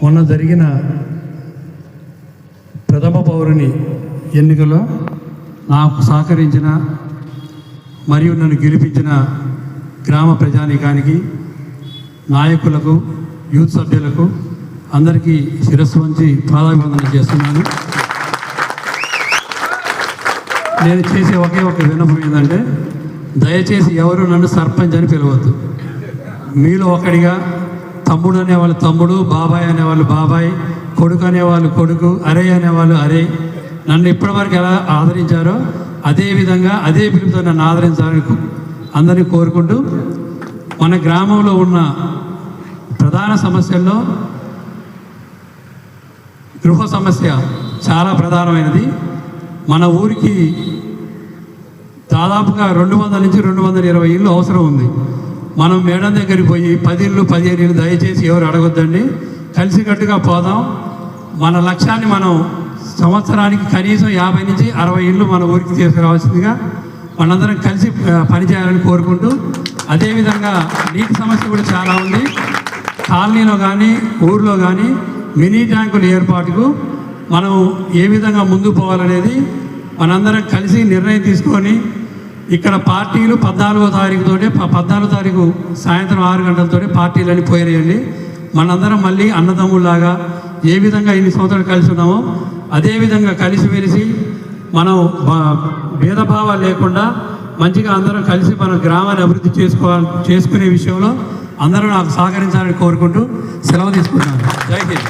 మొన్న జరిగిన ప్రథమ పౌరుని ఎన్నికలో నాకు సహకరించిన మరియు నన్ను గెలిపించిన గ్రామ ప్రజానీకానికి, నాయకులకు, యూత్ సభ్యులకు అందరికీ శిరస్సు వంచి పాదాభివందన చేస్తున్నాను. నేను చేసే ఒకే ఒక విన్నపం ఏంటంటే, దయచేసి ఎవరు నన్ను సర్పంచ్ అని పిలవద్దు. మీలో ఒకడిగా తమ్ముడు అనేవాళ్ళు తమ్ముడు, బాబాయ్ అనేవాళ్ళు బాబాయ్, కొడుకు అనేవాళ్ళు కొడుకు, అరే అనేవాళ్ళు అరే. నన్ను ఇప్పటివరకు ఎలా ఆదరించారో అదేవిధంగా అదే పిలుపుతో నన్ను ఆదరించాలని అందరినీ కోరుకుంటూ, మన గ్రామంలో ఉన్న ప్రధాన సమస్యల్లో గృహ సమస్య చాలా ప్రధానమైనది. మన ఊరికి దాదాపుగా 200 నుంచి 220 ఇళ్ళు అవసరం ఉంది. మనం మేడం దగ్గరికి పోయి 10 ఇళ్ళు 15 ఇళ్ళు దయచేసి ఎవరు అడగొద్దండి, కలిసికట్టుగా పోదాం. మన లక్ష్యాన్ని మనం సంవత్సరానికి కనీసం 50 నుంచి 60 ఇళ్ళు మన ఊరికి తీసుకురావాల్సిందిగా మనందరం కలిసి పనిచేయాలని కోరుకుంటూ, అదేవిధంగా నీటి సమస్య కూడా చాలా ఉంది. కాలనీలో కానీ ఊర్లో కానీ మినీ ట్యాంకుల ఏర్పాటుకు మనం ఏ విధంగా ముందుకు పోవాలనేది మనందరం కలిసి నిర్ణయం తీసుకొని, ఇక్కడ పార్టీలు 14వ తారీఖు సాయంత్రం 6 గంటలతోటి పార్టీలని పోయినాయండి. మనందరం మళ్ళీ అన్నదమ్ముల్లాగా ఏ విధంగా ఇన్ని సంవత్సరాలు కలిసి ఉన్నామో అదేవిధంగా కలిసిమెలిసి మనం భేదభావాలు లేకుండా మంచిగా అందరం కలిసి మన గ్రామాన్ని అభివృద్ధి చేసుకునే విషయంలో అందరూ నాకు సహకరించాలని కోరుకుంటూ సెలవు తీసుకుంటున్నాను. జై హింద్.